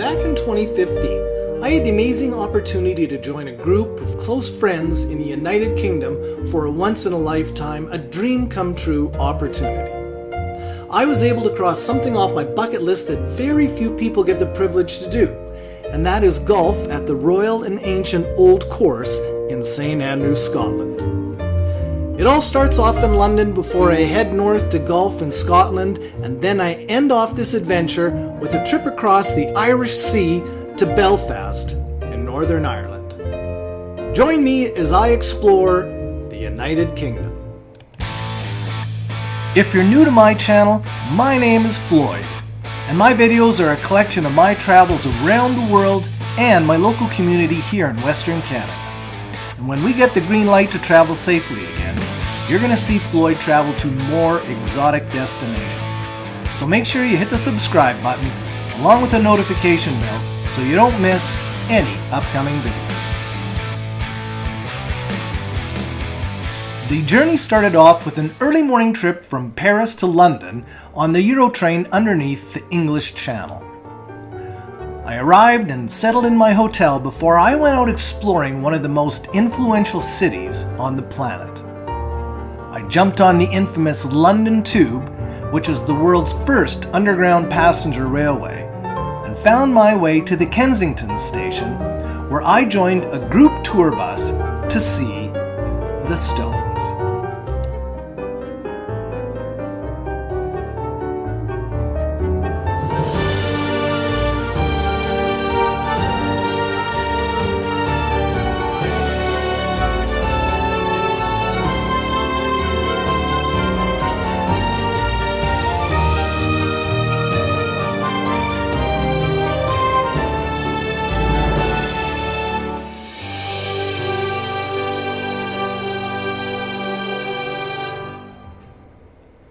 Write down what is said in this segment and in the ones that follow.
Back in 2015, I had the amazing opportunity to join a group of close friends in the United Kingdom for a once-in-a-lifetime, a dream-come-true opportunity. I was able to cross something off my bucket list that very few people get the privilege to do, and that is golf at the Royal and Ancient Old Course in St Andrews, Scotland. It all starts off in London before I head north to golf in Scotland, and then I end off this adventure with a trip across the Irish Sea to Belfast in Northern Ireland. Join me as I explore the United Kingdom. If you're new to my channel, my name is Floyd, and my videos are a collection of my travels around the world and my local community here in Western Canada. And when we get the green light to travel safely again, you're going to see Floyd travel to more exotic destinations. So make sure you hit the subscribe button along with the notification bell so you don't miss any upcoming videos. The journey started off with an early morning trip from Paris to London on the Eurotrain underneath the English Channel. I arrived and settled in my hotel before I went out exploring one of the most influential cities on the planet. I jumped on the infamous London Tube, which is the world's first underground passenger railway, and found my way to the Kensington station, where I joined a group tour bus to see the Stones.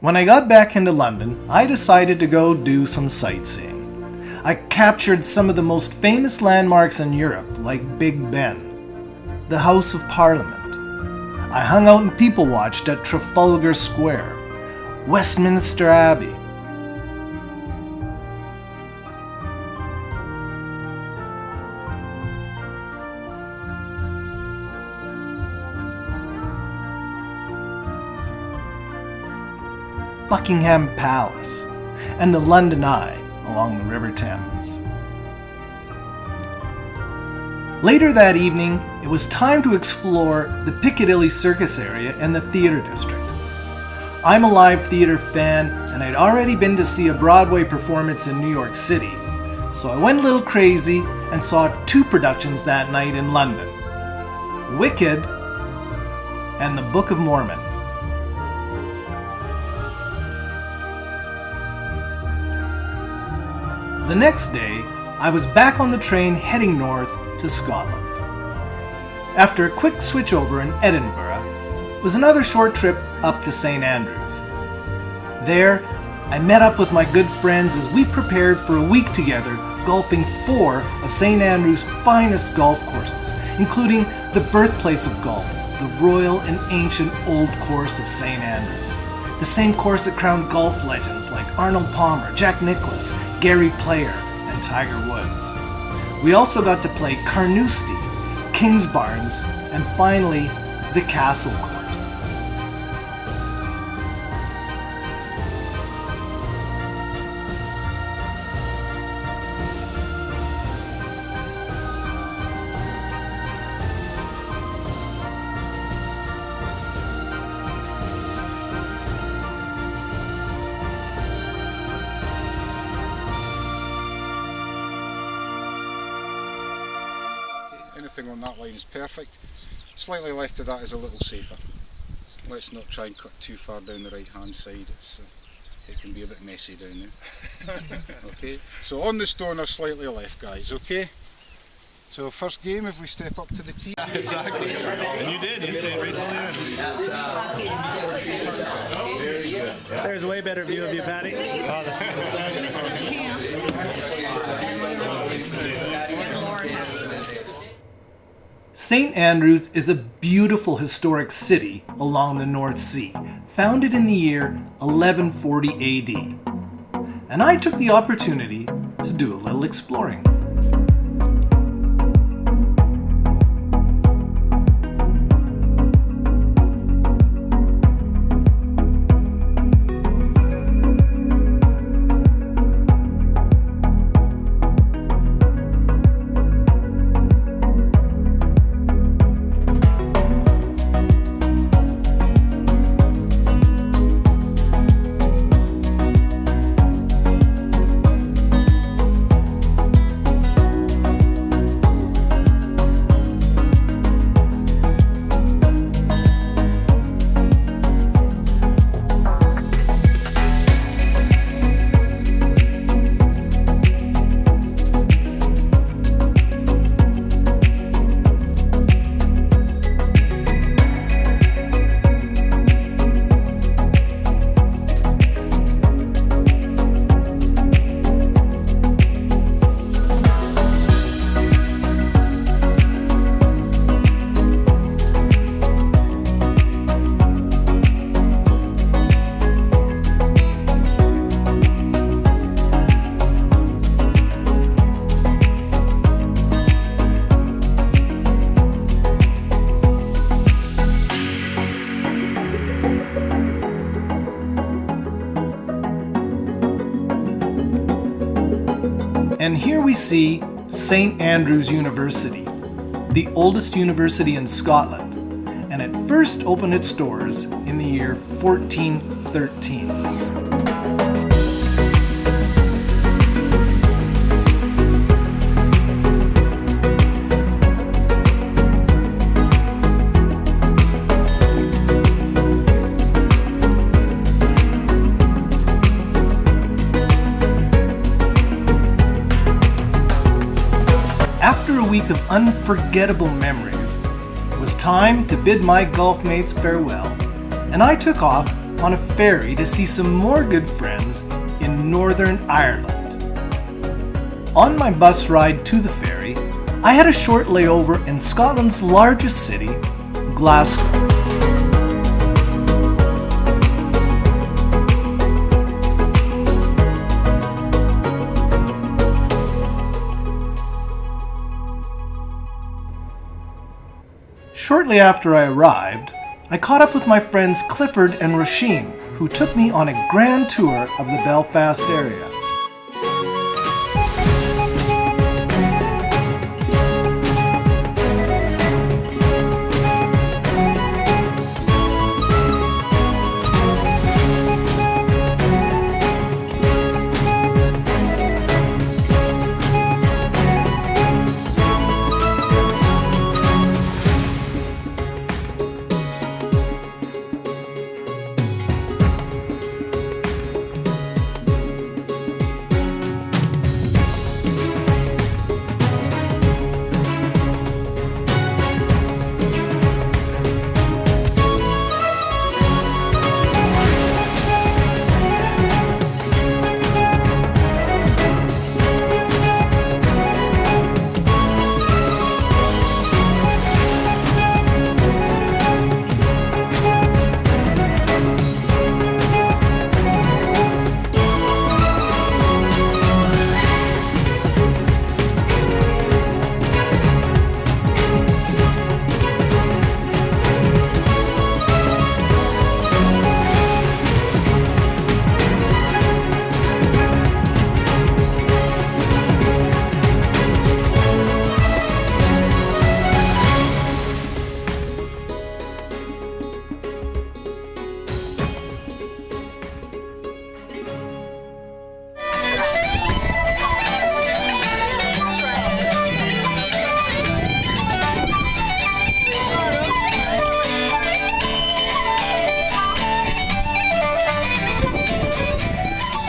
When I got back into London, I decided to go do some sightseeing. I captured some of the most famous landmarks in Europe, like Big Ben, the House of Parliament. I hung out and people-watched at Trafalgar Square, Westminster Abbey, Buckingham Palace, and the London Eye along the River Thames. Later that evening, it was time to explore the Piccadilly Circus area and the theatre district. I'm a live theatre fan, and I'd already been to see a Broadway performance in New York City, so I went a little crazy and saw two productions that night in London: Wicked and The Book of Mormon. The next day, I was back on the train heading north to Scotland. After a quick switchover in Edinburgh, was another short trip up to St Andrews. There, I met up with my good friends as we prepared for a week together golfing 4 of St Andrews' finest golf courses, including the birthplace of golf, the Royal and Ancient Old Course of St Andrews. The same course that crowned golf legends like Arnold Palmer, Jack Nicklaus, Gary Player, and Tiger Woods. We also got to play Carnoustie, Kingsbarns, and finally, the Castle Course. Anything on that line is perfect. Slightly left of that is a little safer. Let's not try and cut too far down the right hand side. It can be a bit messy down there. Okay, so on the stone or slightly left, guys, okay? So first game, if we step up to the tee. Exactly, and you did, you stayed right to the end. There's a way better view of you, Patty. St Andrews is a beautiful historic city along the North Sea, founded in the year 1140 AD. And I took the opportunity to do a little exploring. And here we see St. Andrews University, the oldest university in Scotland, and it first opened its doors in the year 1413. After a week of unforgettable memories, it was time to bid my golf mates farewell, and I took off on a ferry to see some more good friends in Northern Ireland. On my bus ride to the ferry, I had a short layover in Scotland's largest city, Glasgow. Shortly after I arrived, I caught up with my friends Clifford and Roisin, who took me on a grand tour of the Belfast area.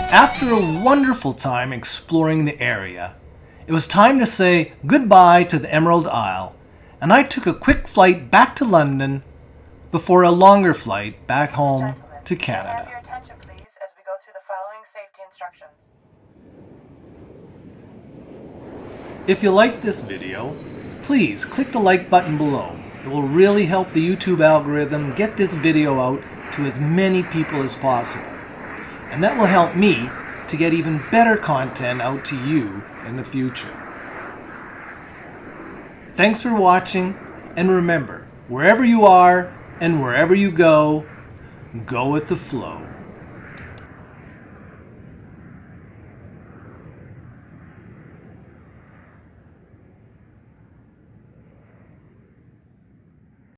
After a wonderful time exploring the area, it was time to say goodbye to the Emerald Isle, and I took a quick flight back to London before a longer flight back home to Canada. Have your attention, please, as we go through the following safety instructions. If you liked this video, please click the like button below. It will really help the YouTube algorithm get this video out to as many people as possible. And that will help me to get even better content out to you in the future. Thanks for watching, and remember, wherever you are and wherever you go, go with the flow.